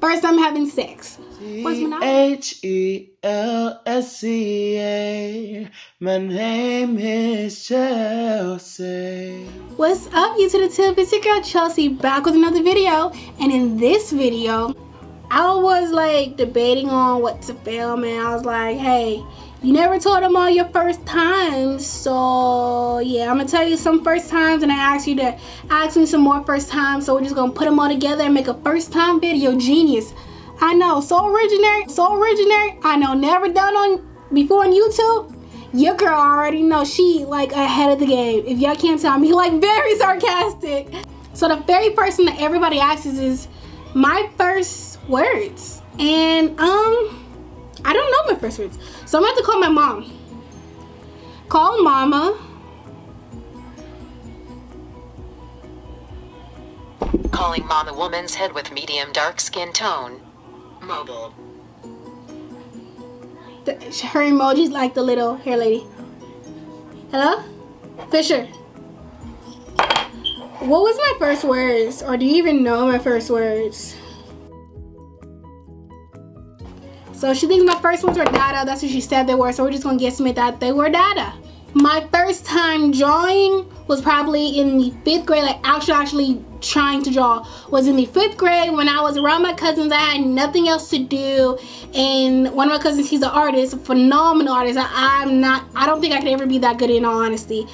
First time having sex. What's my name? H-E-L-S-E-A. My name is Chelsea. What's up, YouTube the tip? It's your girl Chelsea back with another video. And in this video, I was like debating on what to film, and I was like, hey, you never told them all your first times, so yeah, I'm gonna tell you some first times, and I asked you to ask me some more first times, so we're just gonna put them all together and make a first time video. Genius. I know, so originary, I know, never done on before on YouTube. Your girl already know, she like ahead of the game. If y'all can't tell me, like very sarcastic. So the very first thing that everybody asks is my first words, and I don't know my first words, so I'm gonna have to call my mom. Call mama. Calling mama, woman's head with medium dark skin tone. Mobile. Her emoji's like the little hair lady. Hello? Fisher. What was my first words? Or do you even know my first words? So she thinks my first words were dada. That's what she said they were. So we're just gonna guesstimate that they were dada. My first time drawing was probably in the 5th grade, like actually trying to draw was in the 5th grade when I was around my cousins. I had nothing else to do, and one of my cousins, he's an artist, a phenomenal artist. I don't think I could ever be that good, in all honesty.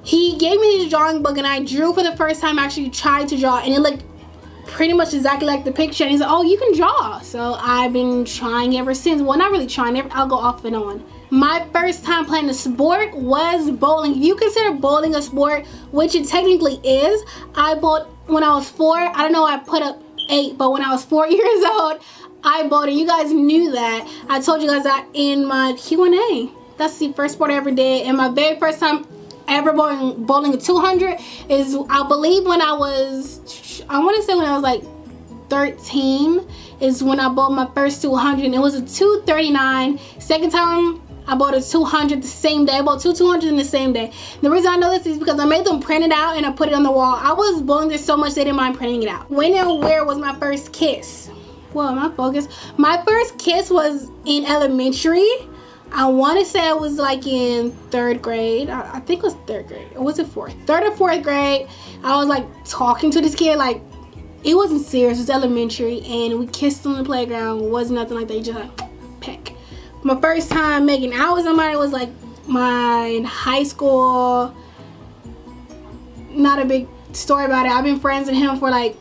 He gave me this drawing book and I drew for the first time. I actually tried to draw, and it looked pretty much exactly like the picture, and he said, oh, you can draw. So I've been trying ever since. Well, not really trying, I'll go off and on. My first time playing a sport was bowling. If you consider bowling a sport, which it technically is, I bowled when I was 4. I don't know, I put up 8, but when I was 4 years old, I bowled, and you guys knew that. I told you guys that in my Q&A. That's the first sport I ever did, and my very first time ever bowling a 200 is, I believe, when I was, I want to say when I was like 13 is when I bowled my first 200, and it was a 239. Second time I bought a 200 the same day. I bought 2 200s in the same day. The reason I know this is because I made them print it out and I put it on the wall. I was bowling this so much they didn't mind printing it out. When and where was my first kiss? Well, my focus. My first kiss was in elementary. I want to say it was like in 3rd grade. I think it was 3rd grade. Or was it 4th? 3rd or 4th grade. I was like talking to this kid. Like, it wasn't serious. It was elementary, and we kissed on the playground. It wasn't nothing like that. You just like peck. My first time making out with somebody was like in high school. Not a big story about it. I've been friends with him for like,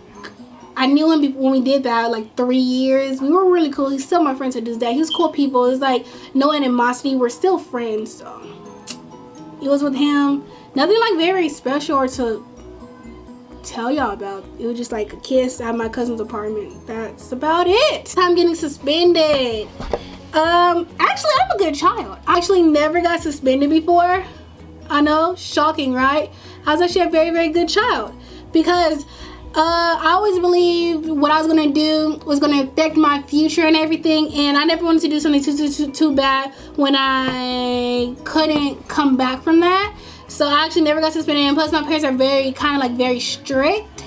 I knew him when we did that, like 3 years. We were really cool. He's still my friend to this day. He was cool people. It's like no animosity. We're still friends. So it was with him. Nothing like very special or to tell y'all about. It was just like a kiss at my cousin's apartment. That's about it. I'm getting suspended. Actually, I'm a good child. I actually never got suspended before. I know, shocking, right? I was actually a very, very good child because I always believed what I was gonna do was gonna affect my future and everything, and I never wanted to do something too bad when I couldn't come back from that. So I actually never got suspended, and plus my parents are very very strict.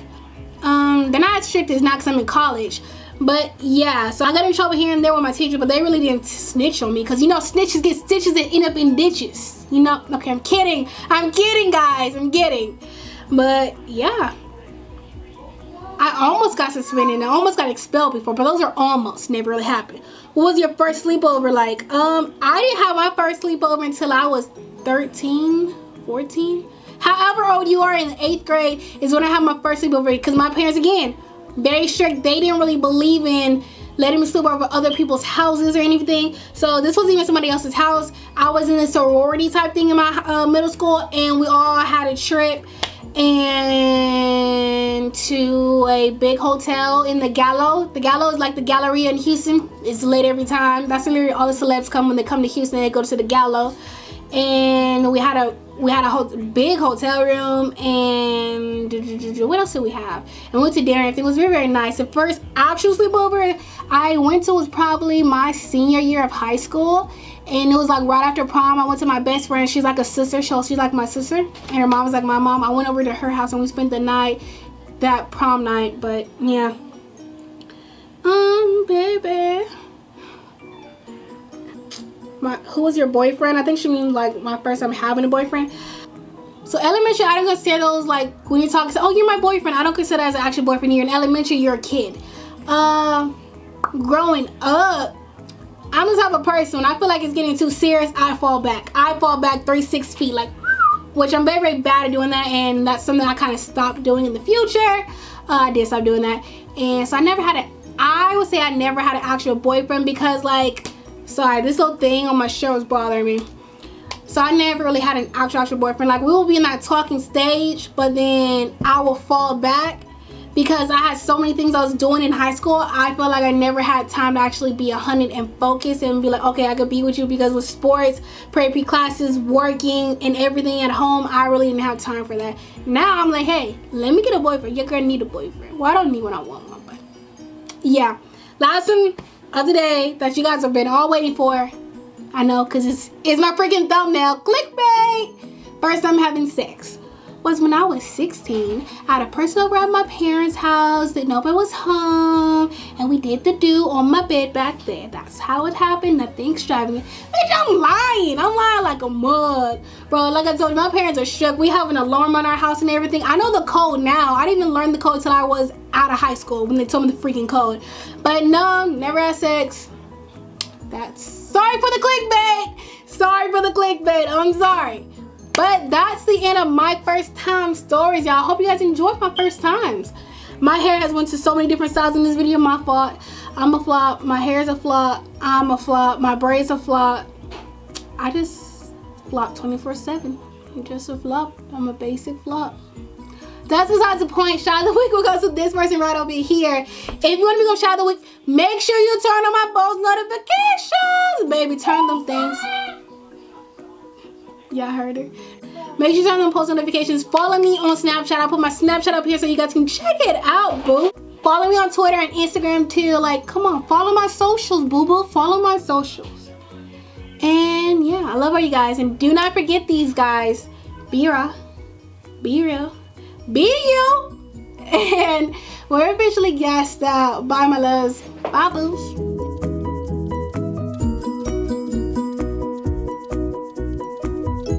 They're not as strict as now because I'm in college. But yeah, so I got in trouble here and there with my teacher, but they really didn't snitch on me because, you know, snitches get stitches and end up in ditches. You know, okay, I'm kidding. I'm kidding, guys. I'm kidding. But yeah, I almost got suspended and I almost got expelled before, but those are almost, never really happened. What was your first sleepover like? I didn't have my first sleepover until I was 13, 14. However old you are in the 8th grade is when I had my first sleepover, because my parents, again, very strict. They didn't really believe in letting me sleep over other people's houses or anything. So this wasn't even somebody else's house. I was in a sorority type thing in my middle school, and we all had a trip and to a big hotel in the Gallo. The Gallo is like the Galleria in Houston. It's lit every time. That's literally all the celebs come when they come to Houston. They go to the Gallo, and we had a big hotel room, and what else did we have? And we went to dinner. Everything was very, very nice. The first actual sleepover I went to was probably my senior year of high school, and it was like right after prom. I went to my best friend. She's like a sister. She's like my sister, and her mom was like my mom. I went over to her house and we spent the night, that prom night. But yeah, baby. Who was your boyfriend? I think she means like my first time having a boyfriend. So elementary, I don't consider those like when you talk, oh, you're my boyfriend. I don't consider that as an actual boyfriend. You're in elementary, you're a kid. Growing up, I'm the type of person, when I feel like it's getting too serious, I fall back. I fall back 3-6 feet, like, which I'm very, very bad at doing that, and that's something I kind of stopped doing in the future. I did stop doing that. And so I would say I never had an actual boyfriend because, like, sorry, this little thing on my shirt was bothering me. So I never really had an actual boyfriend. Like, we will be in that talking stage, but then I will fall back because I had so many things I was doing in high school. I felt like I never had time to actually be 100 and focus and be like, okay, I could be with you, because with sports, pre-P classes, working, and everything at home, I really didn't have time for that. Now I'm like, hey, let me get a boyfriend. Your girl need a boyfriend. Well, I don't need one, I want one, but yeah. Last one of the day that you guys have been all waiting for. I know, because it's my freaking thumbnail. Clickbait! First time having sex was when I was 16. I had a person over at my parents' house that nobody was home, and we did the do on my bed back there. That's how it happened. Nothing extravagant. Bitch, I'm lying. I'm lying like a mug. Bro, like I told you, my parents are shook. We have an alarm on our house and everything. I know the code now. I didn't even learn the code till I was out of high school when they told me the freaking code. But no, never had sex. Sorry for the clickbait. Sorry for the clickbait. I'm sorry. But that's the end of my first time stories, y'all. I hope you guys enjoyed my first times. My hair has went to so many different styles in this video. My fault. I'm a flop. My hair is a flop. I'm a flop. My braids a flop. I just flop 24/7. I'm just a flop. I'm a basic flop. That's besides the point. Shout of the week will go to this person right over here. If you want to become shout of the week, make sure you turn on my post notifications. Baby, turn them things. Y'all heard it. Make sure you turn on post notifications. Follow me on Snapchat. I'll put my Snapchat up here so you guys can check it out, boo. Follow me on Twitter and Instagram too. Like, come on, follow my socials, boo-boo. Follow my socials. And yeah, I love all you guys. And do not forget these guys. Be raw. Be real. Be you. And we're officially gassed out. Bye, my loves. Bye, boos.